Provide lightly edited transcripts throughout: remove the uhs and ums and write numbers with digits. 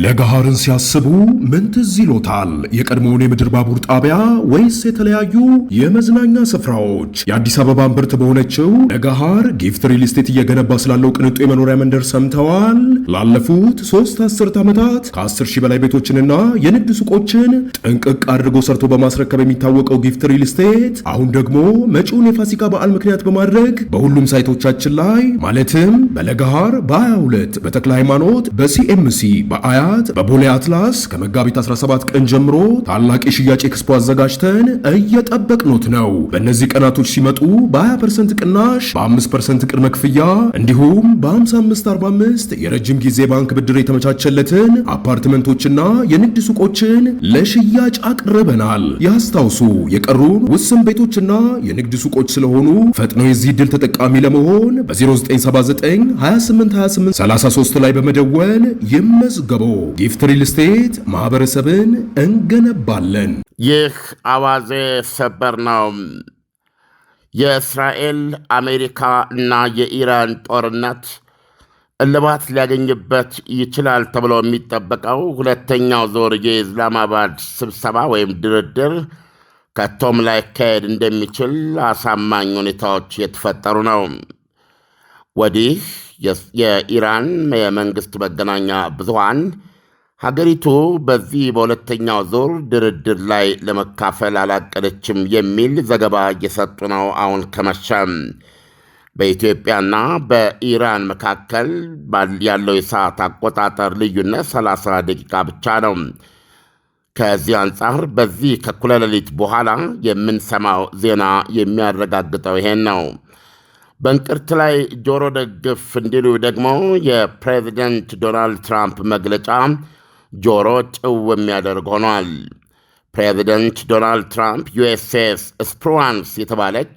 ለገሃርን ሲያስቡ ምን ትዝ ይሎታል? የቀድሞውን የምድር ባቡር ጣቢያ ወይስ የተለያዩ የመዝናኛ ስፍራዎች? የአዲስ አበባ እምብርት በሆነችው ለገሃር ጊፍት ሪል ስቴት እየገነባ ስላለው ቅንጡ የመኖሪያ መንደር ሰምተዋል? ላለፉት 3 አስርት ዓመታት ከ10 ሺህ በላይ ቤቶችንና የንግድ ሱቆችን ጥንቅቅ አድርጎ ሰርቶ በማስረከብ የሚታወቀው ጊፍት ሪል ስቴት አሁን ደግሞ መጪውን የፋሲካ በዓል ምክንያት በማድረግ በሁሉም ሳይቶቻችን ላይ ማለትም በለገሃር በ22 በተክለ ሃይማኖት በሲኤምሲ በአያ በቦሌ አትላስ ከመጋቢት 17 ቀን ጀምሮ ታላቅ የሽያጭ ኤክስፖ አዘጋጅተን እየጠበቅኖት ነው። በእነዚህ ቀናቶች ሲመጡ በ20% ቅናሽ፣ በ5% ቅድመ ክፍያ እንዲሁም በ55/45 የረጅም ጊዜ ባንክ ብድር የተመቻቸለትን አፓርትመንቶችና የንግድ ሱቆችን ለሽያጭ አቅርበናል። ያስታውሱ፣ የቀሩን ውስን ቤቶችና የንግድ ሱቆች ስለሆኑ ፈጥነው የዚህ ዕድል ተጠቃሚ ለመሆን በ0979 2828 33 ላይ በመደወል ይመዝገቡ። ጊፍት ሪል ስቴት ማህበረሰብን እንገነባለን። ይህ አዋዜ ሰበር ነው። የእስራኤል አሜሪካ እና የኢራን ጦርነት እልባት ሊያገኝበት ይችላል ተብሎ የሚጠበቀው ሁለተኛው ዞር የኢስላማባድ ስብሰባ ወይም ድርድር ከቶም ላይ ካሄድ እንደሚችል አሳማኝ ሁኔታዎች የተፈጠሩ ነው። ወዲህ የኢራን የመንግሥት መገናኛ ብዙሃን ሀገሪቱ በዚህ በሁለተኛው ዙር ድርድር ላይ ለመካፈል አላቀደችም የሚል ዘገባ እየሰጡ ነው። አሁን ከመሸም በኢትዮጵያና በኢራን መካከል ያለው የሰዓት አቆጣጠር ልዩነት 30 ደቂቃ ብቻ ነው። ከዚህ አንጻር በዚህ ከእኩለ ሌሊት በኋላ የምንሰማው ዜና የሚያረጋግጠው ይሄን ነው። በእንቅርት ላይ ጆሮ ደግፍ እንዲሉ ደግሞ የፕሬዚደንት ዶናልድ ትራምፕ መግለጫ ጆሮ ጭው የሚያደርግ ሆኗል። ፕሬዚደንት ዶናልድ ትራምፕ ዩኤስኤስ ስፕሩዋንስ የተባለች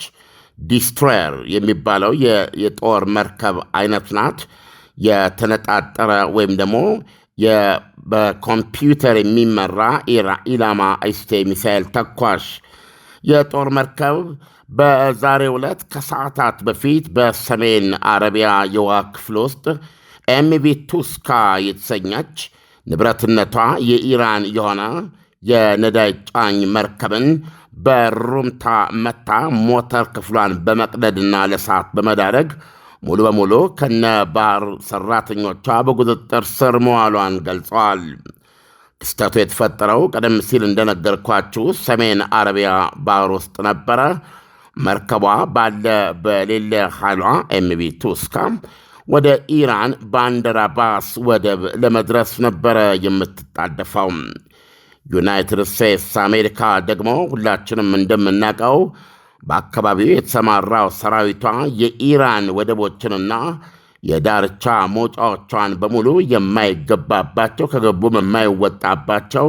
ዲስትሮየር የሚባለው የጦር መርከብ አይነት ናት። የተነጣጠረ ወይም ደግሞ በኮምፒውተር የሚመራ ኢላማ አይስቴ ሚሳኤል ተኳሽ የጦር መርከብ በዛሬው ዕለት ከሰዓታት በፊት በሰሜን አረቢያ የውሃ ክፍል ውስጥ ኤምቪ ቱስካ የተሰኘች ንብረትነቷ የኢራን የሆነ የነዳጅ ጫኝ መርከብን በሩምታ መታ ሞተር ክፍሏን በመቅደድና ለሰዓት በመዳረግ ሙሉ በሙሉ ከነ ባህር ሰራተኞቿ በቁጥጥር ስር መዋሏን ገልጸዋል። ክስተቱ የተፈጠረው ቀደም ሲል እንደነገርኳችሁ ሰሜን አረቢያ ባህር ውስጥ ነበረ። መርከቧ ባለ በሌለ ኃይሏ ኤምቪ ቱስካ ወደ ኢራን ባንደር አባስ ወደብ ለመድረስ ነበረ የምትጣደፈው። ዩናይትድ ስቴትስ አሜሪካ ደግሞ ሁላችንም እንደምናውቀው በአካባቢው የተሰማራው ሰራዊቷ የኢራን ወደቦችንና የዳርቻ መውጫዎቿን በሙሉ የማይገባባቸው ከገቡም የማይወጣባቸው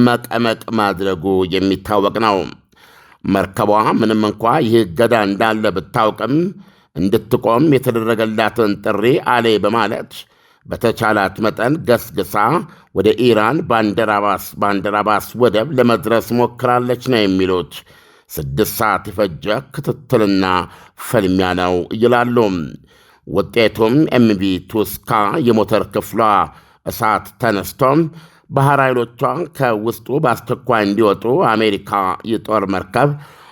መቀመቅ ማድረጉ የሚታወቅ ነው። መርከቧ ምንም እንኳ ይህ እገዳ እንዳለ ብታውቅም እንድትቆም የተደረገላትን ጥሪ አሌ በማለት በተቻላት መጠን ገስግሳ ወደ ኢራን ባንደራባስ ወደብ ለመድረስ ሞክራለች ነው የሚሉት። 6 ሰዓት የፈጀ ክትትልና ፍልሚያ ነው ይላሉ። ውጤቱም ኤምቪ ቱስካ የሞተር ክፍሏ እሳት ተነስቶም ባህር ኃይሎቿ ከውስጡ በአስቸኳይ እንዲወጡ አሜሪካ የጦር መርከብ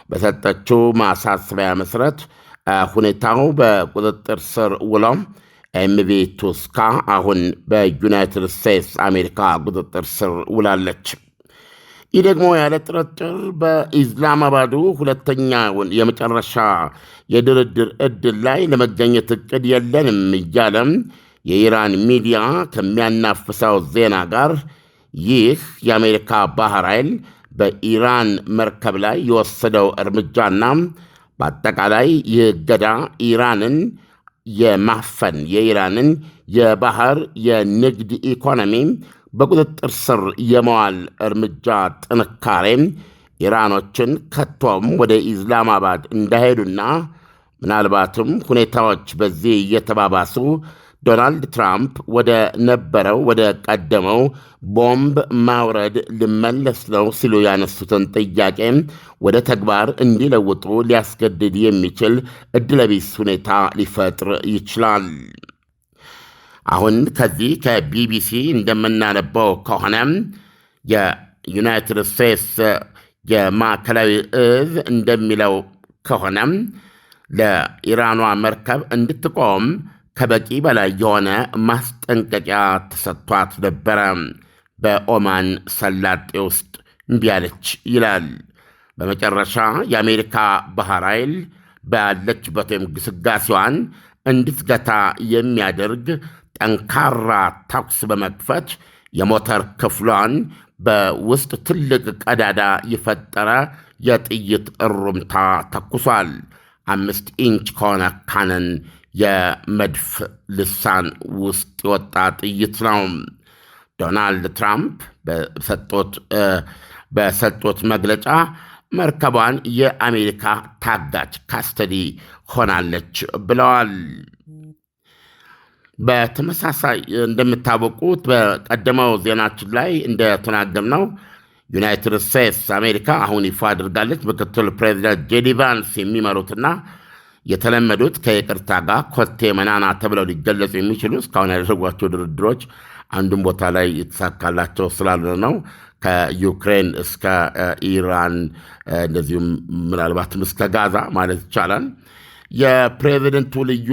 በሰጠችው ማሳሰቢያ መሠረት ሁኔታው በቁጥጥር ስር ውሎ ኤምቪ ቱስካ አሁን በዩናይትድ ስቴትስ አሜሪካ ቁጥጥር ስር ውላለች። ይህ ደግሞ ያለ ጥርጥር በኢስላማባዱ ሁለተኛውን የመጨረሻ የድርድር ዕድል ላይ ለመገኘት ዕቅድ የለንም እያለም የኢራን ሚዲያ ከሚያናፍሰው ዜና ጋር ይህ የአሜሪካ ባህር ኃይል በኢራን መርከብ ላይ የወሰደው እርምጃና በአጠቃላይ ይህ እገዳ ኢራንን የማፈን የኢራንን የባህር የንግድ ኢኮኖሚ በቁጥጥር ስር የመዋል እርምጃ ጥንካሬም ኢራኖችን ከቶም ወደ ኢስላማባድ እንዳይሄዱና ምናልባትም ሁኔታዎች በዚህ እየተባባሱ ዶናልድ ትራምፕ ወደ ነበረው ወደ ቀደመው ቦምብ ማውረድ ልመለስ ነው ሲሉ ያነሱትን ጥያቄ ወደ ተግባር እንዲለውጡ ሊያስገድድ የሚችል ዕድለቢስ ሁኔታ ሊፈጥር ይችላል። አሁን ከዚህ ከቢቢሲ እንደምናነበው ከሆነ የዩናይትድ ስቴትስ የማዕከላዊ እዝ እንደሚለው ከሆነ ለኢራኗ መርከብ እንድትቆም ከበቂ በላይ የሆነ ማስጠንቀቂያ ተሰጥቷት ነበረ። በኦማን ሰላጤ ውስጥ እምቢ አለች ይላል። በመጨረሻ የአሜሪካ ባህር ኃይል ባለችበት ወይም ግስጋሴዋን እንድትገታ የሚያደርግ ጠንካራ ተኩስ በመክፈት የሞተር ክፍሏን በውስጥ ትልቅ ቀዳዳ የፈጠረ የጥይት እሩምታ ተኩሷል። 5 ኢንች ከሆነ ካነን የመድፍ ልሳን ውስጥ የወጣ ጥይት ነው። ዶናልድ ትራምፕ በሰጡት መግለጫ መርከቧን የአሜሪካ ታጋች ካስተዲ ሆናለች ብለዋል። በተመሳሳይ እንደምታወቁት በቀደመው ዜናችን ላይ እንደተናገርነው ዩናይትድ ስቴትስ አሜሪካ አሁን ይፋ አድርጋለች። ምክትል ፕሬዚዳንት ጄዲ ቫንስ የሚመሩትና የተለመዱት ከይቅርታ ጋር ኮቴ መናና ተብለው ሊገለጹ የሚችሉ እስካሁን ያደረጓቸው ድርድሮች አንዱም ቦታ ላይ የተሳካላቸው ስላልሆነ ነው። ከዩክሬን እስከ ኢራን እንደዚሁም ምናልባትም እስከ ጋዛ ማለት ይቻላል የፕሬዚደንቱ ልዩ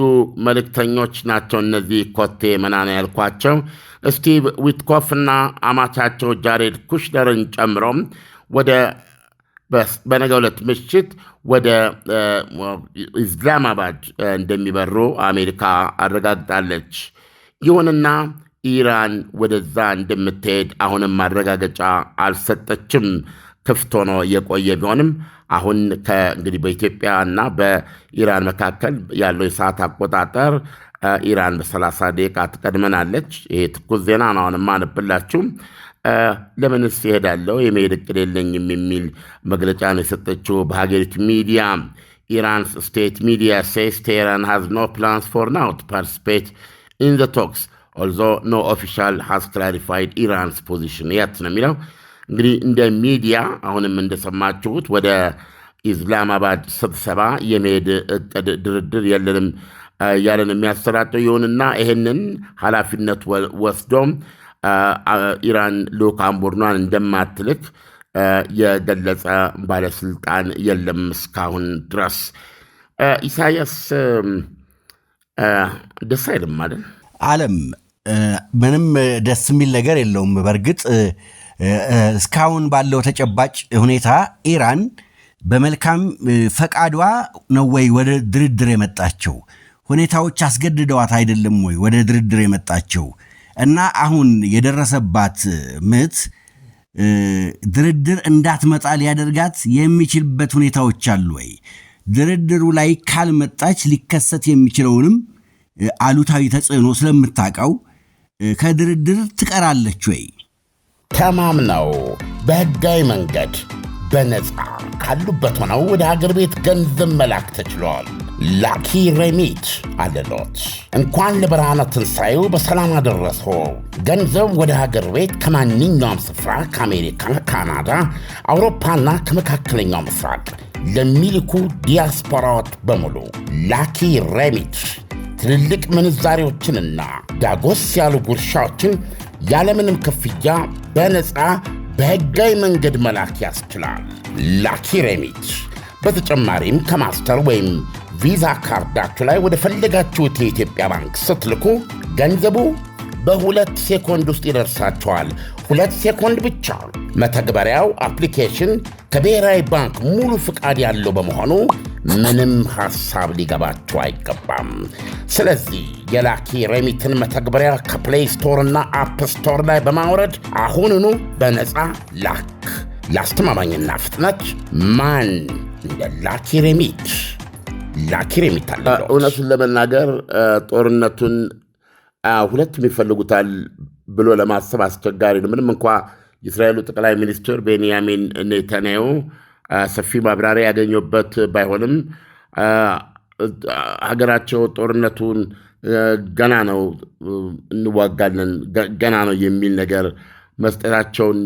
መልእክተኞች ናቸው። እነዚህ ኮቴ መናና ያልኳቸው ስቲቭ ዊትኮፍና አማቻቸው ጃሬድ ኩሽነርን ጨምሮም በነገው ዕለት ምሽት ወደ ኢስላማባድ እንደሚበሩ አሜሪካ አረጋግጣለች። ይሁንና ኢራን ወደዛ እንደምትሄድ አሁንም ማረጋገጫ አልሰጠችም። ክፍት ሆኖ የቆየ ቢሆንም አሁን እንግዲህ በኢትዮጵያ እና በኢራን መካከል ያለው የሰዓት አቆጣጠር ኢራን በ30 ደቂቃ ትቀድመናለች። ይሄ ትኩስ ዜና ነው። አሁን ማነብላችሁ ለምንስ ይሄዳለው የመሄድ እቅድ የለኝም የሚል መግለጫ ነው የሰጠችው በሀገሪቱ ሚዲያ። ኢራንስ ስቴት ሚዲያ ሴስ ቴህራን ሃዝ ኖ ፕላንስ ፎር ናው ቱ ፓርቲሲፔት ኢን ዘ ቶክስ although no official has clarified Iran's position yet ነው የሚለው። እንግዲህ እንደ ሚዲያ አሁንም እንደሰማችሁት ወደ ኢስላማባድ ስብሰባ የመሄድ እቅድ ድርድር የለንም ያለን የሚያሰራጨው። ይሁንና ይህንን ኃላፊነት ወስዶም ኢራን ልዑካን ቡድኗን እንደማትልክ የገለጸ ባለስልጣን የለም እስካሁን ድረስ። ኢሳያስ ደስ አይልም አይደል? ዓለም ምንም ደስ የሚል ነገር የለውም። በእርግጥ እስካሁን ባለው ተጨባጭ ሁኔታ ኢራን በመልካም ፈቃዷ ነው ወይ ወደ ድርድር የመጣቸው? ሁኔታዎች አስገድደዋት አይደለም ወይ ወደ ድርድር የመጣቸው? እና አሁን የደረሰባት ምት ድርድር እንዳትመጣ ሊያደርጋት የሚችልበት ሁኔታዎች አሉ ወይ? ድርድሩ ላይ ካልመጣች ሊከሰት የሚችለውንም አሉታዊ ተጽዕኖ ስለምታውቀው ከድርድር ትቀራለች ወይ? ተማምነው በሕጋዊ መንገድ በነፃ ካሉበት ሆነው ወደ ሀገር ቤት ገንዘብ መላክ ተችሏል። ላኪ ሬሚት አለሎት። እንኳን ለብርሃነ ትንሣኤው በሰላም አደረሶ። ገንዘብ ወደ ሀገር ቤት ከማንኛውም ስፍራ ከአሜሪካ፣ ካናዳ፣ አውሮፓና ከመካከለኛው ምስራቅ ለሚልኩ ዲያስፖራዎች በሙሉ ላኪ ሬሚት ትልልቅ ምንዛሬዎችንና ዳጎስ ያሉ ጉርሻዎችን ያለምንም ክፍያ በነፃ በሕጋዊ መንገድ መላክ ያስችላል። ላኪ ሬሚት በተጨማሪም ከማስተር ወይም ቪዛ ካርዳችሁ ላይ ወደ ፈለጋችሁት የኢትዮጵያ ባንክ ስትልኩ ገንዘቡ በ2 ሴኮንድ ውስጥ ይደርሳችኋል። 2 ሴኮንድ ብቻ። መተግበሪያው አፕሊኬሽን ከብሔራዊ ባንክ ሙሉ ፍቃድ ያለው በመሆኑ ምንም ሐሳብ ሊገባችሁ አይገባም። ስለዚህ የላኪ ሬሚትን መተግበሪያ ከፕሌይ ስቶር እና አፕ ስቶር ላይ በማውረድ አሁኑኑ በነፃ ላክ። ለአስተማማኝና ፍጥነት ማን እንደ ላኪ ሬሚት? ላኪ ሬሚት አለ። እውነቱን ለመናገር ጦርነቱን ሁለቱም ይፈልጉታል ብሎ ለማሰብ አስቸጋሪ ነው። ምንም እንኳ የእስራኤሉ ጠቅላይ ሚኒስትር ቤንያሚን ኔታንያሁ ሰፊ ማብራሪያ ያገኙበት ባይሆንም ሀገራቸው ጦርነቱን ገና ነው እንዋጋለን ገና ነው የሚል ነገር መስጠታቸውን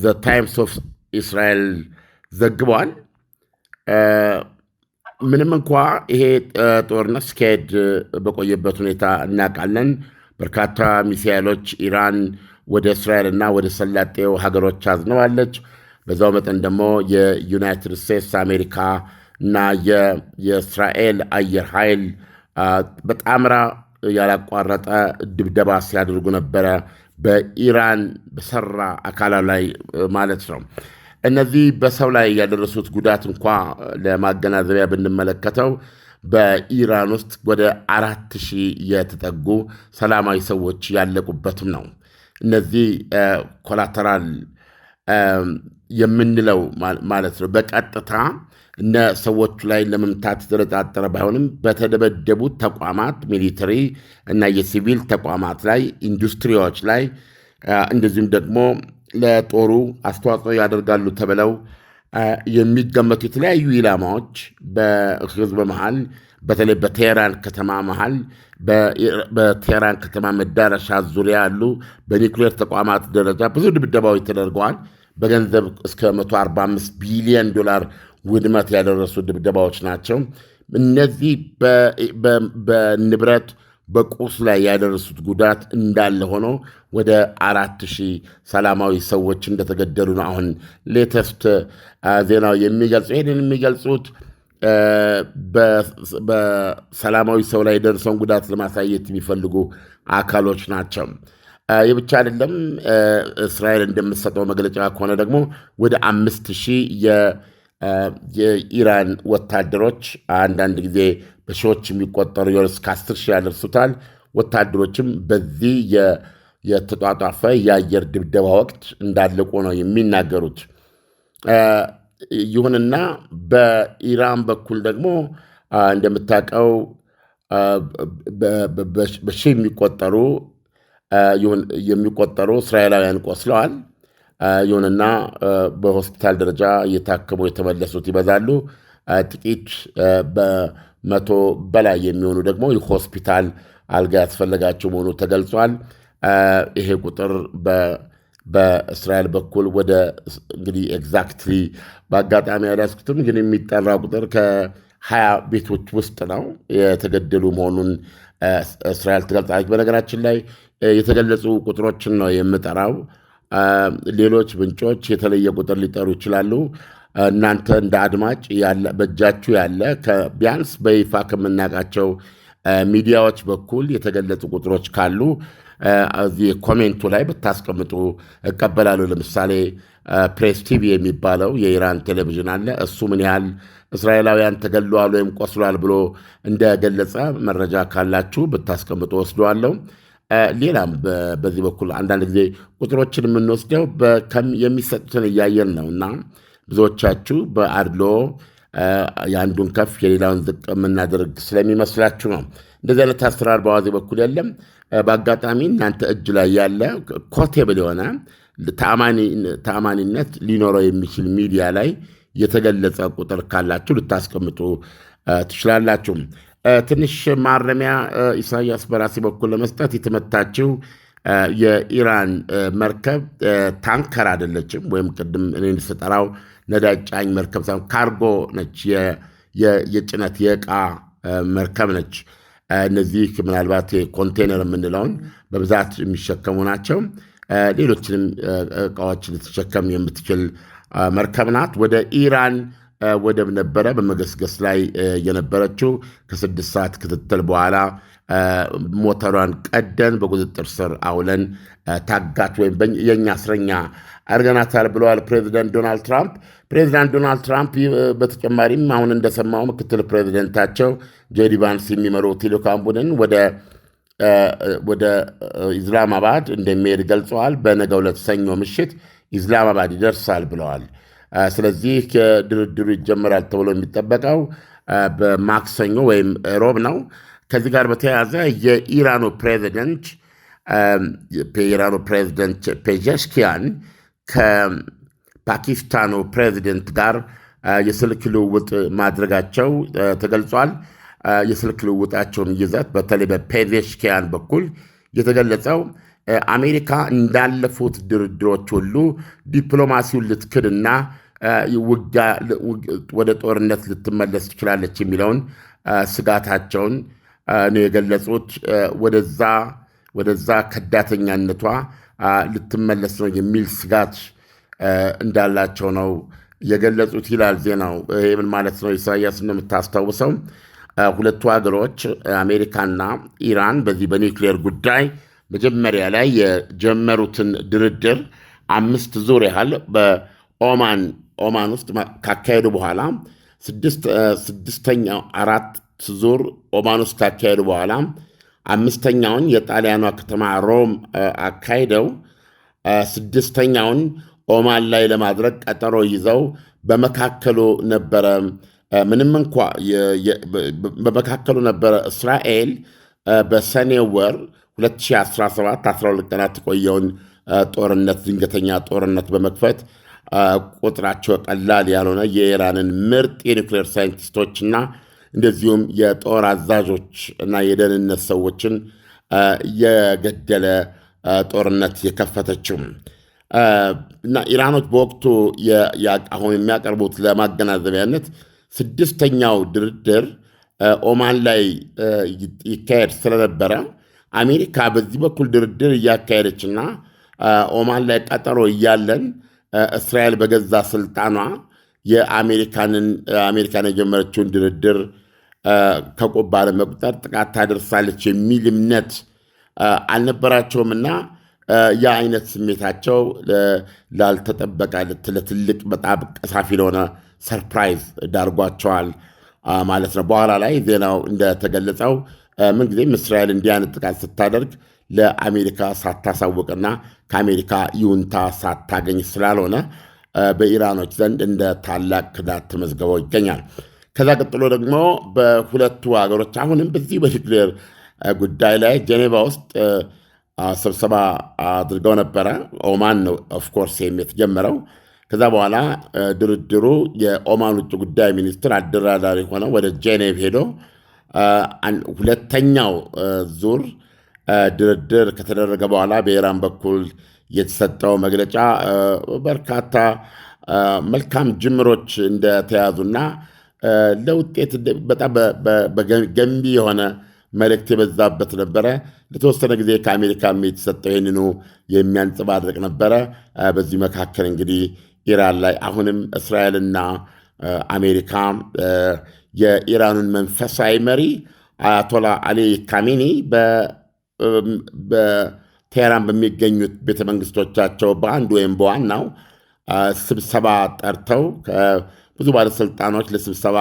ዘ ታይምስ ኦፍ እስራኤል ዘግበዋል። ምንም እንኳ ይሄ ጦርነት ሲካሄድ በቆየበት ሁኔታ እናውቃለን። በርካታ ሚሳኤሎች ኢራን ወደ እስራኤልና ወደ ሰላጤው ሀገሮች አዝነዋለች። በዛው መጠን ደግሞ የዩናይትድ ስቴትስ አሜሪካ እና የእስራኤል አየር ኃይል በጣምራ ያላቋረጠ ድብደባ ሲያደርጉ ነበረ፣ በኢራን በሰራ አካላ ላይ ማለት ነው። እነዚህ በሰው ላይ ያደረሱት ጉዳት እንኳ ለማገናዘቢያ ብንመለከተው በኢራን ውስጥ ወደ 4,000 የተጠጉ ሰላማዊ ሰዎች ያለቁበትም ነው። እነዚህ ኮላተራል የምንለው ማለት ነው። በቀጥታ እነ ሰዎቹ ላይ ለመምታት የተነጣጠረ ባይሆንም በተደበደቡት ተቋማት ሚሊተሪ እና የሲቪል ተቋማት ላይ፣ ኢንዱስትሪዎች ላይ እንደዚሁም ደግሞ ለጦሩ አስተዋጽኦ ያደርጋሉ ተብለው የሚገመቱ የተለያዩ ኢላማዎች በህዝብ መሃል በተለይ በቴህራን ከተማ መሃል በቴህራን ከተማ መዳረሻ ዙሪያ ያሉ በኒውክሌር ተቋማት ደረጃ ብዙ ድብደባዎች ተደርገዋል። በገንዘብ እስከ $145 ቢሊዮን ውድመት ያደረሱ ድብደባዎች ናቸው። እነዚህ በንብረት በቁስ ላይ ያደረሱት ጉዳት እንዳለ ሆኖ ወደ 4,000 ሰላማዊ ሰዎች እንደተገደሉ ነው አሁን ሌተስት ዜናው የሚገልጹ። ይህንን የሚገልጹት በሰላማዊ ሰው ላይ የደረሰውን ጉዳት ለማሳየት የሚፈልጉ አካሎች ናቸው። ይህ ብቻ አይደለም። እስራኤል እንደምትሰጠው መግለጫ ከሆነ ደግሞ ወደ 5,000 የኢራን ወታደሮች አንዳንድ ጊዜ በሺዎች የሚቆጠሩ እስከ 10,000 ያደርሱታል ወታደሮችም በዚህ የተጧጧፈ የአየር ድብደባ ወቅት እንዳለቁ ነው የሚናገሩት። ይሁንና በኢራን በኩል ደግሞ እንደምታውቀው በሺህ የሚቆጠሩ እስራኤላውያን ቆስለዋል። ይሁንና በሆስፒታል ደረጃ እየታከሙ የተመለሱት ይበዛሉ። ጥቂት በመቶ በላይ የሚሆኑ ደግሞ ሆስፒታል አልጋ ያስፈለጋቸው መሆኑ ተገልጿል። ይሄ ቁጥር በእስራኤል በኩል ወደ እንግዲህ ኤግዛክትሊ በአጋጣሚ ያልያዝኩትም ግን የሚጠራ ቁጥር ከ20 ቤቶች ውስጥ ነው የተገደሉ መሆኑን እስራኤል ትገልጻለች። በነገራችን ላይ የተገለጹ ቁጥሮችን ነው የምጠራው። ሌሎች ምንጮች የተለየ ቁጥር ሊጠሩ ይችላሉ። እናንተ እንደ አድማጭ በእጃችሁ ያለ ቢያንስ በይፋ ከምናውቃቸው ሚዲያዎች በኩል የተገለጹ ቁጥሮች ካሉ እዚህ ኮሜንቱ ላይ ብታስቀምጡ እቀበላለሁ። ለምሳሌ ፕሬስ ቲቪ የሚባለው የኢራን ቴሌቪዥን አለ። እሱ ምን ያህል እስራኤላውያን ተገድለዋል ወይም ቆስሏል ብሎ እንደገለጸ መረጃ ካላችሁ ብታስቀምጡ ወስደዋለሁ። ሌላም በዚህ በኩል አንዳንድ ጊዜ ቁጥሮችን የምንወስደው የሚሰጡትን እያየን ነው እና ብዙዎቻችሁ በአድሎ የአንዱን ከፍ የሌላውን ዝቅ የምናደርግ ስለሚመስላችሁ ነው። እንደዚህ አይነት አሰራር በአዋዜ በኩል የለም። በአጋጣሚ እናንተ እጅ ላይ ያለ ኮቴብል የሆነ ተአማኒነት ሊኖረው የሚችል ሚዲያ ላይ የተገለጸ ቁጥር ካላችሁ ልታስቀምጡ ትችላላችሁ። ትንሽ ማረሚያ ኢሳያስ በራሴ በኩል ለመስጠት የተመታችው የኢራን መርከብ ታንከር አይደለችም፣ ወይም ቅድም እኔ ስጠራው ነዳጅ ጫኝ መርከብ ሳይሆን ካርጎ ነች። የጭነት የዕቃ መርከብ ነች። እነዚህ ምናልባት ኮንቴነር የምንለውን በብዛት የሚሸከሙ ናቸው። ሌሎችንም ዕቃዎች ልትሸከም የምትችል መርከብ ናት። ወደ ኢራን ወደብ ነበረ በመገስገስ ላይ የነበረችው። ከ6 ሰዓት ክትትል በኋላ ሞተሯን ቀደን በቁጥጥር ስር አውለን ታጋች ወይም የእኛ እስረኛ አድርገናታል ብለዋል ፕሬዚደንት ዶናልድ ትራምፕ። ፕሬዚዳንት ዶናልድ ትራምፕ በተጨማሪም አሁን እንደሰማው ምክትል ፕሬዚደንታቸው ጄዲ ቫንስ የሚመሩት ልዑካን ቡድን ወደ ኢስላማባድ እንደሚሄድ ገልጸዋል። በነገው ዕለት ሰኞ ምሽት ኢስላማባድ ይደርሳል ብለዋል። ስለዚህ ድርድሩ ይጀምራል ተብሎ የሚጠበቀው በማክሰኞ ወይም ሮብ ነው። ከዚህ ጋር በተያያዘ የኢራኑ ፕሬዚደንት ፔዜሽኪያን ከፓኪስታኑ ፕሬዚደንት ጋር የስልክ ልውውጥ ማድረጋቸው ተገልጿል። የስልክ ልውውጣቸውን ይዘት በተለይ በፔዜሽኪያን በኩል የተገለጸው አሜሪካ እንዳለፉት ድርድሮች ሁሉ ዲፕሎማሲውን ልትክድና ወደ ጦርነት ልትመለስ ትችላለች የሚለውን ስጋታቸውን ነው የገለጹት። ወደዛ ከዳተኛነቷ ልትመለስ ነው የሚል ስጋት እንዳላቸው ነው የገለጹት ይላል ዜናው። ይሄ ምን ማለት ነው? ኢሳያስ እንደምታስታውሰው ሁለቱ ሀገሮች አሜሪካና ኢራን በዚህ በኒውክሌር ጉዳይ መጀመሪያ ላይ የጀመሩትን ድርድር 5 ዙር ያህል በኦማን ውስጥ ካካሄዱ በኋላ ስድስተኛው 4 ዙር ኦማን ውስጥ ካካሄዱ በኋላ 5ኛውን የጣሊያኗ ከተማ ሮም አካሂደው 6ኛውን ኦማን ላይ ለማድረግ ቀጠሮ ይዘው በመካከሉ ነበረ እስራኤል በሰኔ ወር 2017 12 ቀናት የቆየውን ድንገተኛ ጦርነት በመክፈት ቁጥራቸው ቀላል ያልሆነ የኢራንን ምርጥ የኒውክሌር ሳይንቲስቶችና እንደዚሁም የጦር አዛዦች እና የደህንነት ሰዎችን የገደለ ጦርነት የከፈተችው እና ኢራኖች በወቅቱ አሁን የሚያቀርቡት ለማገናዘቢያነት 6ኛው ድርድር ኦማን ላይ ይካሄድ ስለነበረ አሜሪካ በዚህ በኩል ድርድር እያካሄደችና ኦማን ላይ ቀጠሮ እያለን እስራኤል በገዛ ስልጣኗ የአሜሪካን የጀመረችውን ድርድር ከቆባ ለመቁጠር ጥቃት ታደርሳለች የሚል እምነት አልነበራቸውምና ያ አይነት ስሜታቸው ላልተጠበቀ ለትልቅ በጣም ቀሳፊ ለሆነ ሰርፕራይዝ ዳርጓቸዋል ማለት ነው። በኋላ ላይ ዜናው እንደተገለጸው ምንጊዜም እስራኤል እንዲህ አይነት ጥቃት ስታደርግ ለአሜሪካ ሳታሳውቅና ከአሜሪካ ይሁንታ ሳታገኝ ስላልሆነ በኢራኖች ዘንድ እንደ ታላቅ ክዳት ተመዝግበው ይገኛል። ከዛ ቀጥሎ ደግሞ በሁለቱ ሀገሮች አሁንም በዚህ በኒውክሌር ጉዳይ ላይ ጄኔቫ ውስጥ ስብሰባ አድርገው ነበረ። ኦማን ነው ኦፍኮርስ የተጀመረው። ከዛ በኋላ ድርድሩ የኦማን ውጭ ጉዳይ ሚኒስትር አደራዳሪ ሆነው ወደ ጄኔቭ ሄዶ ሁለተኛው ዙር ድርድር ከተደረገ በኋላ በኢራን በኩል የተሰጠው መግለጫ በርካታ መልካም ጅምሮች እንደተያዙና ለውጤት በጣም ገንቢ የሆነ መልእክት የበዛበት ነበረ። ለተወሰነ ጊዜ ከአሜሪካ የተሰጠው ይህንኑ የሚያንጸባርቅ ነበረ። በዚህ መካከል እንግዲህ ኢራን ላይ አሁንም እስራኤልና አሜሪካ የኢራኑን መንፈሳዊ መሪ አያቶላ አሊ ካሜኒ በቴህራን በሚገኙት ቤተመንግስቶቻቸው በአንድ ወይም በዋናው ስብሰባ ጠርተው ብዙ ባለሥልጣኖች ለስብሰባ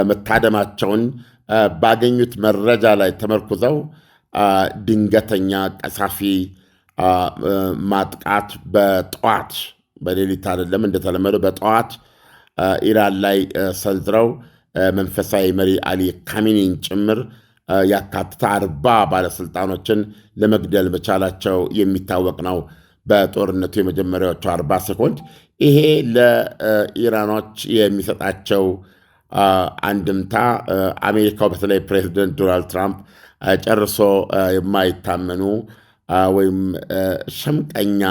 መታደማቸውን ባገኙት መረጃ ላይ ተመርኩዘው ድንገተኛ ቀሳፊ ማጥቃት በጠዋት በሌሊት አይደለም እንደተለመደው በጠዋት ኢራን ላይ ሰንዝረው መንፈሳዊ መሪ አሊ ካሜኒን ጭምር ያካትታ 40 ባለሥልጣኖችን ለመግደል መቻላቸው የሚታወቅ ነው። በጦርነቱ የመጀመሪያዎቹ 40 ሴኮንድ ይሄ ለኢራኖች የሚሰጣቸው አንድምታ አሜሪካው በተለይ ፕሬዚደንት ዶናልድ ትራምፕ ጨርሶ የማይታመኑ ወይም ሸምቀኛ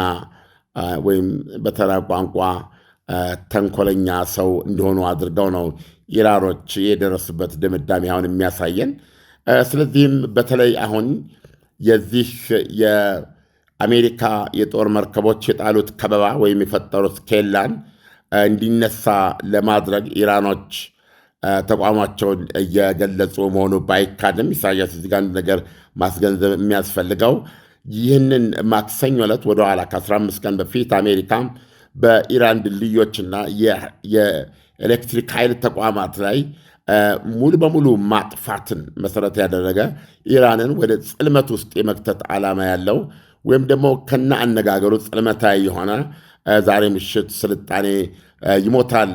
ወይም በተራ ቋንቋ ተንኮለኛ ሰው እንደሆኑ አድርገው ነው ኢራኖች የደረሱበት ድምዳሜ አሁን የሚያሳየን። ስለዚህም በተለይ አሁን የዚህ የአሜሪካ የጦር መርከቦች የጣሉት ከበባ ወይም የፈጠሩት ኬላን እንዲነሳ ለማድረግ ኢራኖች ተቋማቸውን እየገለጹ መሆኑ ባይካድም ኢሳያስ እዚህ ጋር አንድ ነገር ማስገንዘብ የሚያስፈልገው ይህንን ማክሰኞ ዕለት ወደኋላ ከ15 ቀን በፊት አሜሪካ በኢራን ድልድዮችና የኤሌክትሪክ ኃይል ተቋማት ላይ ሙሉ በሙሉ ማጥፋትን መሰረት ያደረገ ኢራንን ወደ ጽልመት ውስጥ የመክተት ዓላማ ያለው ወይም ደግሞ ከነ አነጋገሩ ጽልመታዊ የሆነ ዛሬ ምሽት ስልጣኔ ይሞታል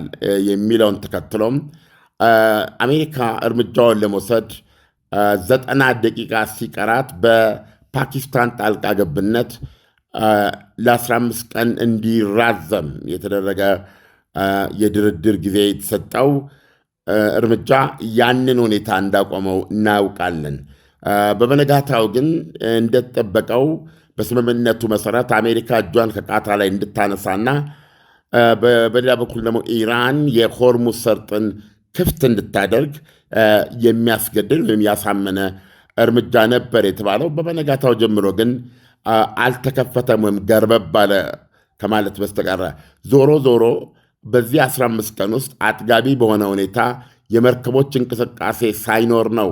የሚለውን ተከትሎም አሜሪካ እርምጃውን ለመውሰድ 90 ደቂቃ ሲቀራት በፓኪስታን ጣልቃ ገብነት ለ15 ቀን እንዲራዘም የተደረገ የድርድር ጊዜ የተሰጠው እርምጃ ያንን ሁኔታ እንዳቆመው እናውቃለን። በበነጋታው ግን እንደተጠበቀው በስምምነቱ መሰረት አሜሪካ እጇን ከቃታ ላይ እንድታነሳና በሌላ በኩል ደግሞ ኢራን የሆርሙዝ ሰርጥን ክፍት እንድታደርግ የሚያስገድድ ወይም ያሳመነ እርምጃ ነበር የተባለው። በበነጋታው ጀምሮ ግን አልተከፈተም ወይም ገርበብ ባለ ከማለት በስተቀረ ዞሮ ዞሮ በዚህ 15 ቀን ውስጥ አጥጋቢ በሆነ ሁኔታ የመርከቦች እንቅስቃሴ ሳይኖር ነው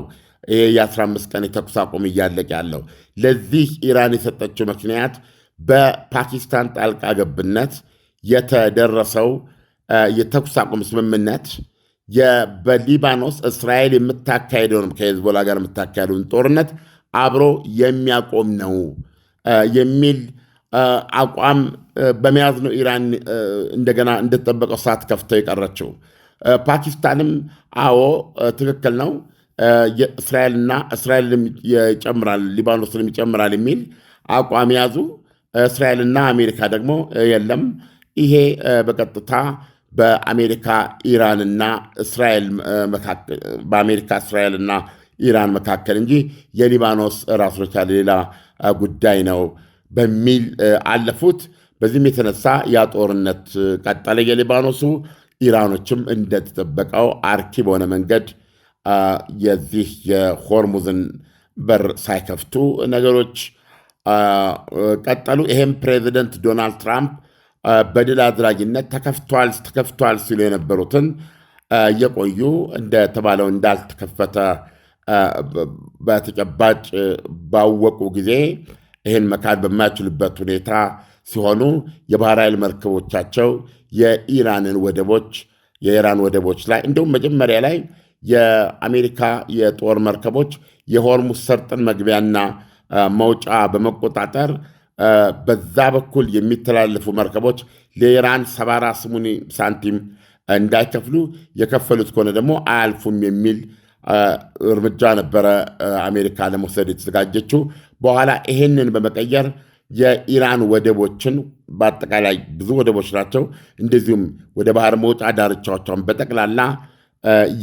ይሄ የ15 ቀን የተኩስ አቁም እያለቀ ያለው። ለዚህ ኢራን የሰጠችው ምክንያት በፓኪስታን ጣልቃ ገብነት የተደረሰው የተኩስ አቁም ስምምነት በሊባኖስ እስራኤል የምታካሄደውን ከሄዝቦላ ጋር የምታካሄደውን ጦርነት አብሮ የሚያቆም ነው የሚል አቋም በመያዝ ነው ኢራን እንደገና እንደተጠበቀው ሰዓት ከፍተው የቀረችው። ፓኪስታንም አዎ ትክክል ነው እስራኤልንም ይጨምራል ሊባኖስንም ይጨምራል የሚል አቋም ያዙ። እስራኤልና አሜሪካ ደግሞ የለም ይሄ በቀጥታ በአሜሪካ ኢራንና እስራኤል መካከል በአሜሪካ እስራኤልና ኢራን መካከል እንጂ የሊባኖስ ራሱ የቻለ ሌላ ጉዳይ ነው በሚል አለፉት። በዚህም የተነሳ ያ ጦርነት ቀጠለ። የሊባኖሱ ኢራኖችም እንደተጠበቀው አርኪ በሆነ መንገድ የዚህ የሆርሙዝን በር ሳይከፍቱ ነገሮች ቀጠሉ። ይሄም ፕሬዚደንት ዶናልድ ትራምፕ በድል አድራጊነት ተከፍቷል ሲሉ የነበሩትን የቆዩ እንደተባለው እንዳልተከፈተ በተጨባጭ ባወቁ ጊዜ ይህን መካድ በማይችሉበት ሁኔታ ሲሆኑ የባህር ኃይል መርከቦቻቸው የኢራን ወደቦች ላይ እንዲሁም መጀመሪያ ላይ የአሜሪካ የጦር መርከቦች የሆርሙዝ ሰርጥን መግቢያና መውጫ በመቆጣጠር በዛ በኩል የሚተላለፉ መርከቦች ለኢራን 78 ሳንቲም እንዳይከፍሉ የከፈሉት ከሆነ ደግሞ አያልፉም የሚል እርምጃ ነበረ አሜሪካ ለመውሰድ የተዘጋጀችው። በኋላ ይሄንን በመቀየር የኢራን ወደቦችን በአጠቃላይ ብዙ ወደቦች ናቸው፣ እንደዚሁም ወደ ባህር መውጫ ዳርቻዎቿን በጠቅላላ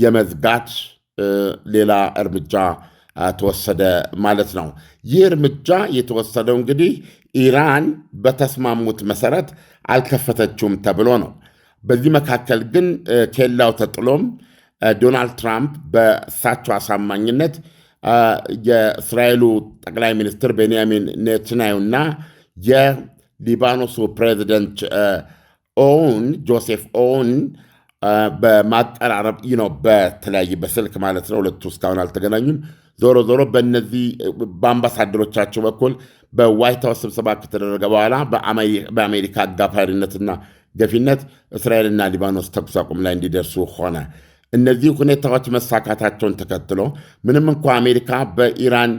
የመዝጋት ሌላ እርምጃ ተወሰደ ማለት ነው። ይህ እርምጃ የተወሰደው እንግዲህ ኢራን በተስማሙት መሰረት አልከፈተችውም ተብሎ ነው። በዚህ መካከል ግን ኬላው ተጥሎም ዶናልድ ትራምፕ በእሳቸው አሳማኝነት የእስራኤሉ ጠቅላይ ሚኒስትር ቤንያሚን ኔታንያሁና የሊባኖሱ ፕሬዚደንት ጆሴፍ ኦውን በማቀራረብ በተለያየ በስልክ ማለት ነው። ሁለቱ እስካሁን አልተገናኙም። ዞሮ ዞሮ በእነዚህ በአምባሳደሮቻቸው በኩል በዋይት ሀውስ ስብሰባ ከተደረገ በኋላ በአሜሪካ አጋፋሪነትና ገፊነት እስራኤልና ሊባኖስ ተኩስ አቁም ላይ እንዲደርሱ ሆነ። እነዚህ ሁኔታዎች መሳካታቸውን ተከትሎ ምንም እንኳ አሜሪካ በኢራን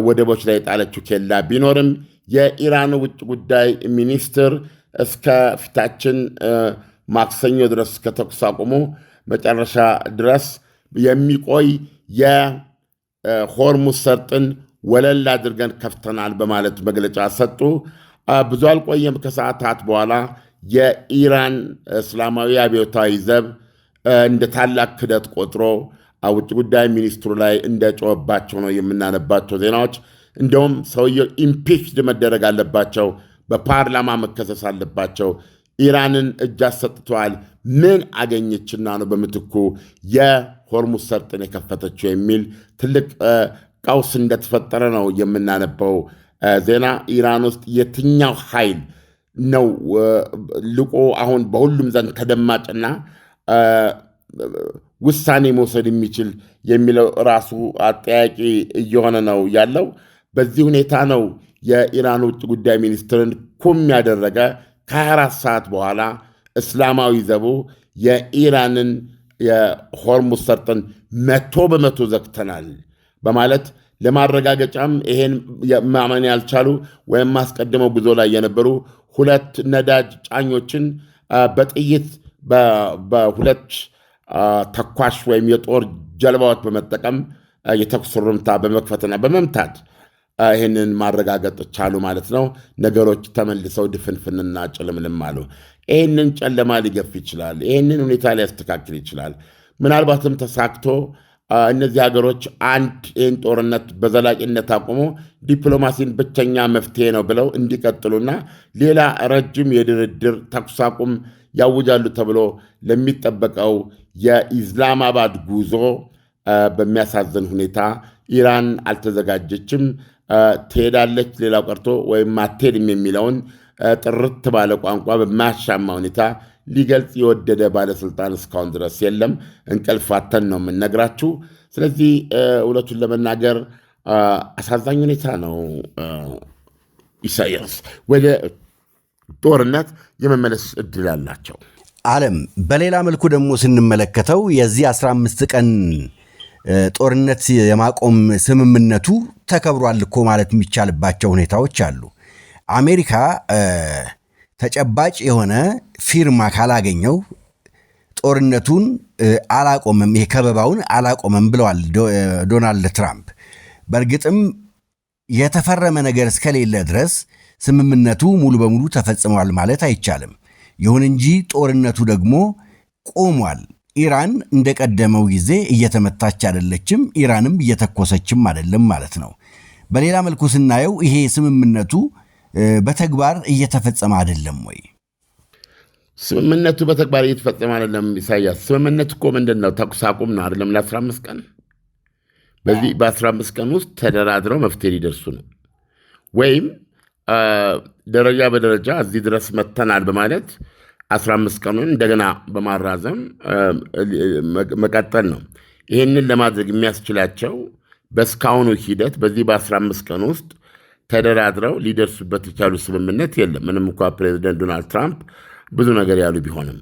ወደቦች ላይ የጣለችው ኬላ ቢኖርም የኢራን ውጭ ጉዳይ ሚኒስትር እስከ ፊታችን ማክሰኞ ድረስ ከተኩስ አቁሙ መጨረሻ ድረስ የሚቆይ የሆርሙዝ ሰርጥን ወለል አድርገን ከፍተናል በማለት መግለጫ ሰጡ። ብዙ አልቆየም። ከሰዓታት በኋላ የኢራን እስላማዊ አብዮታዊ ዘብ እንደ ታላቅ ክደት ቆጥሮ ውጭ ጉዳይ ሚኒስትሩ ላይ እንደጮኸባቸው ነው የምናነባቸው ዜናዎች። እንደውም ሰውየው ኢምፒችድ መደረግ አለባቸው፣ በፓርላማ መከሰስ አለባቸው። ኢራንን እጅ አሰጥተዋል፣ ምን አገኘችና ነው በምትኩ የሆርሙዝ ሰርጥን የከፈተችው የሚል ትልቅ ቀውስ እንደተፈጠረ ነው የምናነበው ዜና። ኢራን ውስጥ የትኛው ኃይል ነው ልቆ አሁን በሁሉም ዘንድ ተደማጭና ውሳኔ መውሰድ የሚችል የሚለው ራሱ አጠያቂ እየሆነ ነው ያለው። በዚህ ሁኔታ ነው የኢራን ውጭ ጉዳይ ሚኒስትርን ኩም ያደረገ ከ24 ሰዓት በኋላ እስላማዊ ዘቡ የኢራንን የሆርሙዝ ሰርጥን 100% ዘግተናል በማለት ለማረጋገጫም ይሄን ማመን ያልቻሉ ወይም ማስቀድመው ጉዞ ላይ የነበሩ 2 ነዳጅ ጫኞችን በጥይት በሁለት ተኳሽ ወይም የጦር ጀልባዎች በመጠቀም የተኩስ ርምታ በመክፈትና በመምታት ይህንን ማረጋገጥ ቻሉ ማለት ነው። ነገሮች ተመልሰው ድፍንፍንና ጭልምልም አሉ። ይህንን ጨለማ ሊገፍ ይችላል። ይህንን ሁኔታ ሊያስተካክል ይችላል። ምናልባትም ተሳክቶ እነዚህ ሀገሮች አንድ ይህን ጦርነት በዘላቂነት አቁሞ ዲፕሎማሲን ብቸኛ መፍትሄ ነው ብለው እንዲቀጥሉና ሌላ ረጅም የድርድር ተኩስ አቁም ያውጃሉ ተብሎ ለሚጠበቀው የኢስላማባድ ጉዞ በሚያሳዝን ሁኔታ ኢራን አልተዘጋጀችም። ትሄዳለች ሌላው ቀርቶ ወይም አትሄድም የሚለውን ጥርት ባለ ቋንቋ በማያሻማ ሁኔታ ሊገልጽ የወደደ ባለስልጣን እስካሁን ድረስ የለም። እንቅልፋተን ነው የምንነግራችሁ። ስለዚህ እውነቱን ለመናገር አሳዛኝ ሁኔታ ነው። ኢሳያስ ወደ ጦርነት የመመለስ እድል አላቸው። ዓለም በሌላ መልኩ ደግሞ ስንመለከተው የዚህ 15 ቀን ጦርነት የማቆም ስምምነቱ ተከብሯል እኮ ማለት የሚቻልባቸው ሁኔታዎች አሉ። አሜሪካ ተጨባጭ የሆነ ፊርማ ካላገኘው ጦርነቱን አላቆመም፣ ይሄ ከበባውን አላቆመም ብለዋል ዶናልድ ትራምፕ። በእርግጥም የተፈረመ ነገር እስከሌለ ድረስ ስምምነቱ ሙሉ በሙሉ ተፈጽሟል ማለት አይቻልም። ይሁን እንጂ ጦርነቱ ደግሞ ቆሟል። ኢራን እንደቀደመው ጊዜ እየተመታች አይደለችም፣ ኢራንም እየተኮሰችም አይደለም ማለት ነው። በሌላ መልኩ ስናየው ይሄ ስምምነቱ በተግባር እየተፈጸመ አይደለም ወይ? ስምምነቱ በተግባር እየተፈጸመ አይደለም። ኢሳያስ ስምምነት እኮ ምንድን ነው? ተኩስ አቁም ነው አይደለም? ለ15 ቀን በዚህ በ15 ቀን ውስጥ ተደራድረው መፍትሄ ሊደርሱ ነው። ወይም ደረጃ በደረጃ እዚህ ድረስ መተናል በማለት 15 ቀኑን እንደገና በማራዘም መቀጠል ነው። ይህንን ለማድረግ የሚያስችላቸው በእስካሁኑ ሂደት በዚህ በ15 ቀን ውስጥ ተደራድረው ሊደርሱበት የቻሉ ስምምነት የለም። ምንም እንኳ ፕሬዚደንት ዶናልድ ትራምፕ ብዙ ነገር ያሉ ቢሆንም።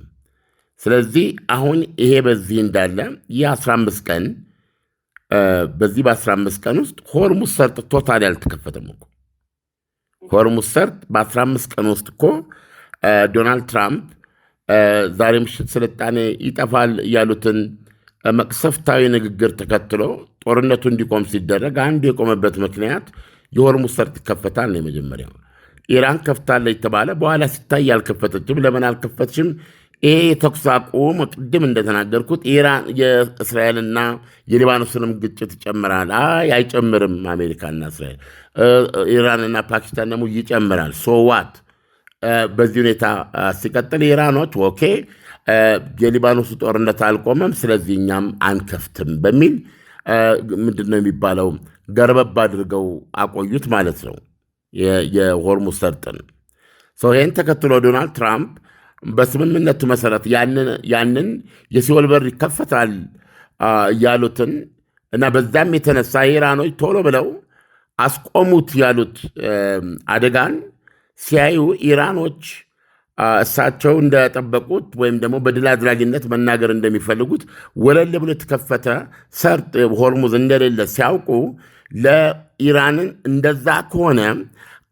ስለዚህ አሁን ይሄ በዚህ እንዳለ ይህ 15 ቀን በዚህ በ15 ቀን ውስጥ ሆርሙዝ ሰርጥ ቶታል ያልተከፈተም እኮ ሆርሙዝ ሰርጥ በ15 ቀን ውስጥ እኮ ዶናልድ ትራምፕ ዛሬ ምሽት ስልጣኔ ይጠፋል ያሉትን መቅሰፍታዊ ንግግር ተከትሎ ጦርነቱ እንዲቆም ሲደረግ አንዱ የቆመበት ምክንያት የሆርሙዝ ሰርጥ ይከፈታል ነው የመጀመሪያው። ኢራን ከፍታለች ተባለ። በኋላ ሲታይ አልከፈተችም። ለምን አልከፈተችም? ይሄ የተኩስ አቁም ቅድም እንደተናገርኩት ኢራን የእስራኤልና የሊባኖስንም ግጭት ይጨምራል። አይጨምርም። አሜሪካና እስራኤል፣ ኢራንና ፓኪስታን ደግሞ ይጨምራል። ሶዋት በዚህ ሁኔታ ሲቀጥል ኢራኖች ኦኬ የሊባኖሱ ጦርነት አልቆመም፣ ስለዚህ እኛም አንከፍትም በሚል ምንድን ነው የሚባለው ገርበብ አድርገው አቆዩት ማለት ነው የሆርሙዝ ሰርጥን። ይህን ተከትሎ ዶናልድ ትራምፕ በስምምነቱ መሰረት ያንን የሲኦል በር ይከፈታል ያሉትን እና በዛም የተነሳ ኢራኖች ቶሎ ብለው አስቆሙት ያሉት አደጋን ሲያዩ ኢራኖች እሳቸው እንደጠበቁት ወይም ደግሞ በድል አድራጊነት መናገር እንደሚፈልጉት ወለል ብሎ የተከፈተ ሰርጥ ሆርሙዝ እንደሌለ ሲያውቁ ለኢራንን እንደዛ ከሆነ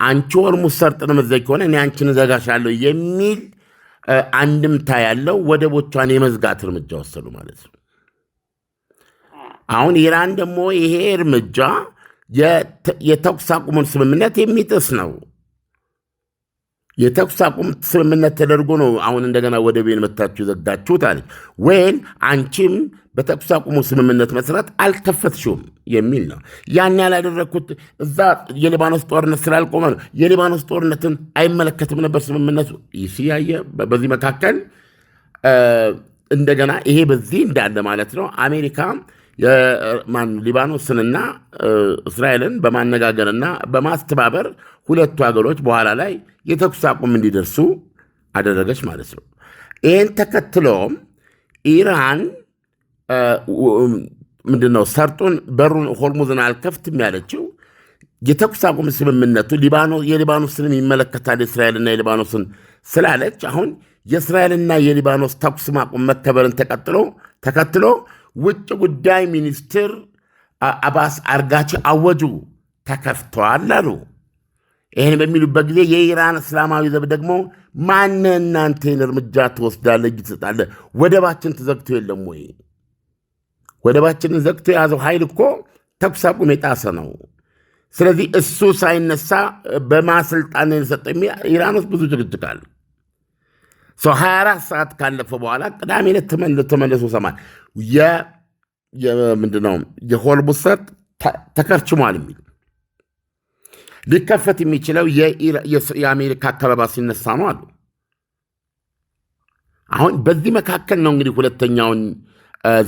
አንቺ ሆርሙዝ ሰርጥን መዘግ ከሆነ እኔ አንቺን እዘጋሻለሁ የሚል አንድምታ ያለው ወደቦቿን የመዝጋት እርምጃ ወሰዱ ማለት ነው። አሁን ኢራን ደግሞ ይሄ እርምጃ የተኩስ አቁሙን ስምምነት የሚጥስ ነው። የተኩስ አቁም ስምምነት ተደርጎ ነው አሁን እንደገና ወደቤን መታችሁ ዘጋችሁት አለች። ወይም አንቺም በተኩስ አቁሙ ስምምነት መሰረት አልከፈትሽውም የሚል ነው። ያን ያላደረግኩት እዛ የሊባኖስ ጦርነት ስላልቆመ ነው። የሊባኖስ ጦርነትን አይመለከትም ነበር ስምምነቱ ይስያየ። በዚህ መካከል እንደገና ይሄ በዚህ እንዳለ ማለት ነው አሜሪካ ሊባኖስንና እስራኤልን በማነጋገርና በማስተባበር ሁለቱ ሀገሮች በኋላ ላይ የተኩስ አቁም እንዲደርሱ አደረገች ማለት ነው። ይህን ተከትሎም ኢራን ምንድነው ሰርጡን በሩን ሆርሙዝን አልከፍትም ያለችው የተኩስ አቁም ስምምነቱ የሊባኖስንም ይመለከታል የእስራኤልና የሊባኖስን ስላለች አሁን የእስራኤልና የሊባኖስ ተኩስ ማቁም መከበርን ተከትሎ ውጭ ጉዳይ ሚኒስትር አባስ አርጋቺ አወጁ፣ ተከፍተዋል አሉ። ይህን በሚሉበት ጊዜ የኢራን እስላማዊ ዘብ ደግሞ ማነ እናንተን እርምጃ ትወስዳለ እጅ ትሰጣለ? ወደባችን ተዘግቶ የለም ወይ? ወደባችንን ዘግቶ የያዘው ኃይል እኮ ተኩስ አቁም የጣሰ ነው። ስለዚህ እሱ ሳይነሳ በማስልጣን የሰጠ ኢራን ውስጥ ብዙ ጭቅጭቅ አለ። 24 ሰዓት ካለፈ በኋላ ቅዳሜ ዕለት ተመለሱ ሰማል ምንድነው የሆርሙዝ ሰርጥ ተከርችሟል የሚል ሊከፈት የሚችለው የአሜሪካ አካባቢ ሲነሳ ነው አሉ። አሁን በዚህ መካከል ነው እንግዲህ ሁለተኛውን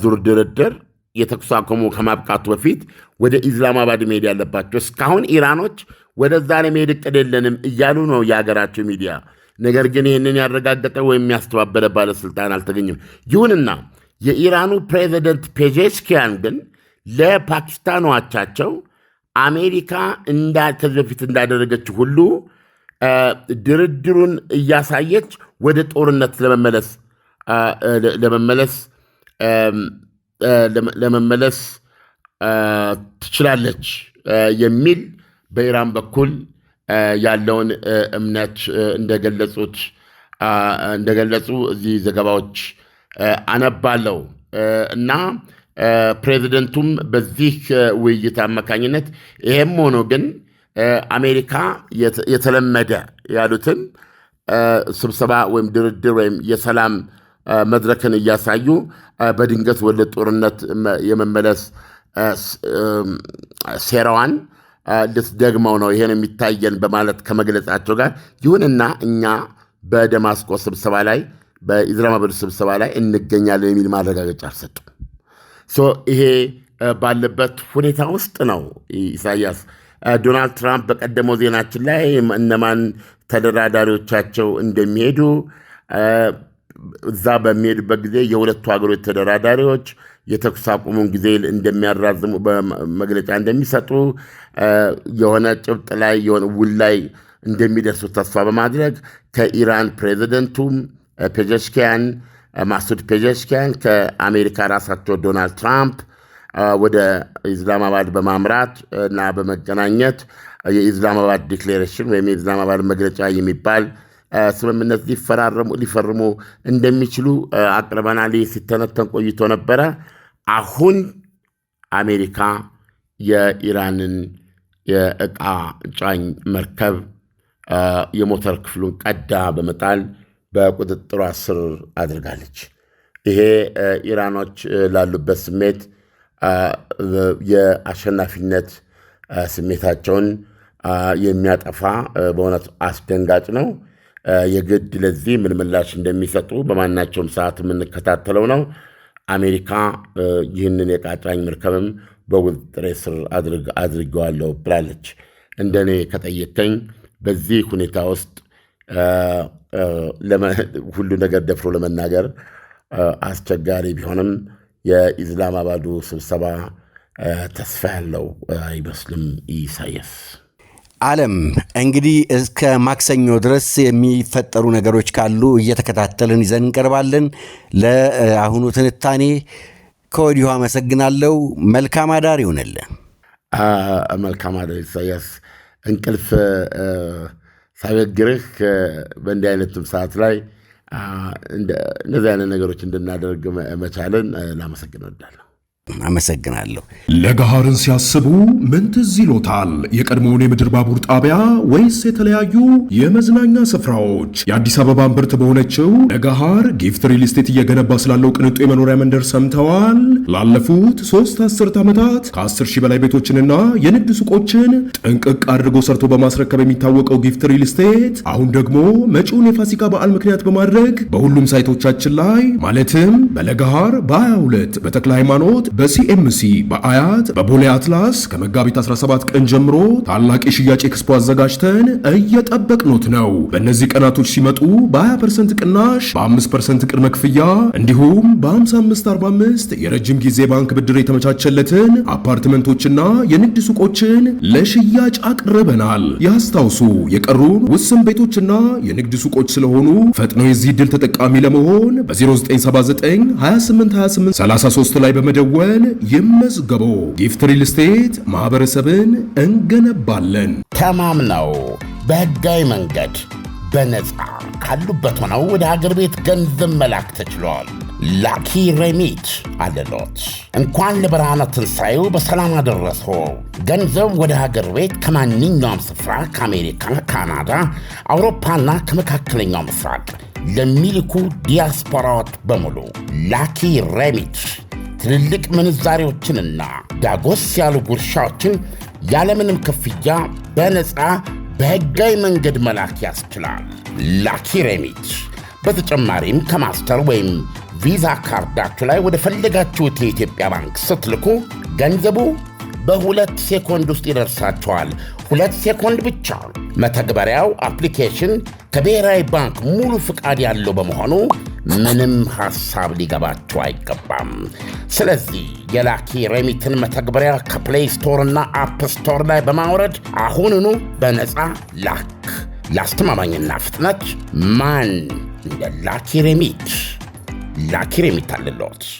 ዙር ድርድር የተኩስ አቁሙ ከማብቃቱ በፊት ወደ ኢስላማባድ መሄድ ያለባቸው። እስካሁን ኢራኖች ወደዛ ለመሄድ እቅድ የለንም እያሉ ነው የሀገራቸው ሚዲያ። ነገር ግን ይህንን ያረጋገጠ ወይም ያስተባበለ ባለስልጣን አልተገኘም። ይሁንና የኢራኑ ፕሬዚደንት ፔዜሽኪያን ግን ለፓኪስታን አቻቸው አሜሪካ ከዚህ በፊት እንዳደረገችው ሁሉ ድርድሩን እያሳየች ወደ ጦርነት ለመመለስ ትችላለች የሚል በኢራን በኩል ያለውን እምነት እንደገለጹ እዚህ ዘገባዎች አነባለሁ እና ፕሬዚደንቱም በዚህ ውይይት አማካኝነት ይሄም ሆኖ ግን አሜሪካ የተለመደ ያሉትን ስብሰባ ወይም ድርድር ወይም የሰላም መድረክን እያሳዩ በድንገት ወደ ጦርነት የመመለስ ሴራዋን ልትደግመው ነው ይሄን የሚታየን በማለት ከመግለጻቸው ጋር ይሁንና እኛ በደማስቆ ስብሰባ ላይ በኢስላማባድ ስብሰባ ላይ እንገኛለን የሚል ማረጋገጫ አልሰጡም። ይሄ ባለበት ሁኔታ ውስጥ ነው ኢሳያስ ዶናልድ ትራምፕ በቀደመው ዜናችን ላይ እነማን ተደራዳሪዎቻቸው እንደሚሄዱ እዛ በሚሄዱበት ጊዜ የሁለቱ ሀገሮች ተደራዳሪዎች የተኩስ አቁሙን ጊዜ እንደሚያራዝሙ መግለጫ እንደሚሰጡ የሆነ ጭብጥ ላይ የሆነ ውል ላይ እንደሚደርሱ ተስፋ በማድረግ ከኢራን ፕሬዚደንቱም ማሱድ ፔዜሽኪያን ከአሜሪካ ራሳቸው ዶናልድ ትራምፕ ወደ ኢስላማባድ በማምራት እና በመገናኘት የኢስላማባድ ዲክሌሬሽን ወይም የኢስላማባድ መግለጫ የሚባል ስምምነት ሊፈርሙ እንደሚችሉ አቅርበናል። ሲተነተን ቆይቶ ነበረ። አሁን አሜሪካ የኢራንን የዕቃ ጫኝ መርከብ የሞተር ክፍሉን ቀዳ በመጣል በቁጥጥሯ ስር አድርጋለች። ይሄ ኢራኖች ላሉበት ስሜት የአሸናፊነት ስሜታቸውን የሚያጠፋ በእውነት አስደንጋጭ ነው። የግድ ለዚህ ምን ምላሽ እንደሚሰጡ በማናቸውም ሰዓት የምንከታተለው ነው። አሜሪካ ይህንን የዕቃ ጫኝ መርከብም በቁጥጥሬ ስር አድርጌዋለሁ ብላለች። እንደኔ ከጠየቀኝ በዚህ ሁኔታ ውስጥ ሁሉ ነገር ደፍሮ ለመናገር አስቸጋሪ ቢሆንም የኢስላማባዱ ስብሰባ ተስፋ ያለው አይመስልም። ኢሳያስ ዓለም እንግዲህ እስከ ማክሰኞ ድረስ የሚፈጠሩ ነገሮች ካሉ እየተከታተልን ይዘን እንቀርባለን። ለአሁኑ ትንታኔ ከወዲሁ አመሰግናለሁ። መልካም አዳር ይሆንልን። መልካም አዳር ኢሳያስ። እንቅልፍ ሳይበግርህ በእንዲህ አይነትም ሰዓት ላይ እነዚህ አይነት ነገሮች እንድናደርግ መቻልን ላመሰግን እወዳለሁ። አመሰግናለሁ። ለገሃርን ሲያስቡ ምን ትዝ ይሎታል? የቀድሞውን የምድር ባቡር ጣቢያ ወይስ የተለያዩ የመዝናኛ ስፍራዎች? የአዲስ አበባ እምብርት በሆነችው ለገሃር ጊፍት ሪል ስቴት እየገነባ ስላለው ቅንጡ የመኖሪያ መንደር ሰምተዋል? ላለፉት 3 አስርት ዓመታት ከ10 ሺህ በላይ ቤቶችንና የንግድ ሱቆችን ጥንቅቅ አድርጎ ሰርቶ በማስረከብ የሚታወቀው ጊፍት ሪል ስቴት አሁን ደግሞ መጪውን የፋሲካ በዓል ምክንያት በማድረግ በሁሉም ሳይቶቻችን ላይ ማለትም በለገሃር በ22 በተክለ ሃይማኖት በሲኤምሲ በአያት በቦሌ አትላስ ከመጋቢት 17 ቀን ጀምሮ ታላቅ የሽያጭ ኤክስፖ አዘጋጅተን እየጠበቅኖት ነው። በእነዚህ ቀናቶች ሲመጡ በ20% ቅናሽ፣ በ5% ቅድመ ክፍያ እንዲሁም በ55/45 የረጅም ጊዜ ባንክ ብድር የተመቻቸለትን አፓርትመንቶችና የንግድ ሱቆችን ለሽያጭ አቅርበናል። ያስታውሱ፣ የቀሩን ውስን ቤቶችና የንግድ ሱቆች ስለሆኑ ፈጥነው የዚህ ዕድል ተጠቃሚ ለመሆን በ0979 2828 33 ላይ በመደወል ይመዝገቡ። ጊፍት ሪል ስቴት ማህበረሰብን እንገነባለን። ተማምነው በህጋዊ መንገድ በነፃ ካሉበት ሆነው ወደ ሀገር ቤት ገንዘብ መላክ ተችሏል። ላኪ ሬሚት አለሎት። እንኳን ለብርሃነ ትንሣኤው በሰላም አደረሶ። ገንዘብ ወደ ሀገር ቤት ከማንኛውም ስፍራ ከአሜሪካ፣ ካናዳ፣ አውሮፓና ከመካከለኛው ምስራቅ ለሚልኩ ዲያስፖራዎች በሙሉ ላኪ ሬሚት ትልልቅ ምንዛሬዎችንና ዳጎስ ያሉ ጉርሻዎችን ያለምንም ክፍያ በነፃ በሕጋዊ መንገድ መላክ ያስችላል። ላኪ ሬሚት። በተጨማሪም ከማስተር ወይም ቪዛ ካርዳችሁ ላይ ወደ ፈለጋችሁት የኢትዮጵያ ባንክ ስትልኩ ገንዘቡ በ2 ሴኮንድ ውስጥ ይደርሳችኋል። 2 ሴኮንድ ብቻ። መተግበሪያው አፕሊኬሽን ከብሔራዊ ባንክ ሙሉ ፍቃድ ያለው በመሆኑ ምንም ሐሳብ ሊገባችሁ አይገባም። ስለዚህ የላኪ ሬሚትን መተግበሪያ ከፕሌይ ስቶር እና አፕ ስቶር ላይ በማውረድ አሁኑኑ በነፃ ላክ። ለአስተማማኝና ፍጥነት ማን እንደ ላኪ ሬሚት። ላኪ ሬሚት አለሎት።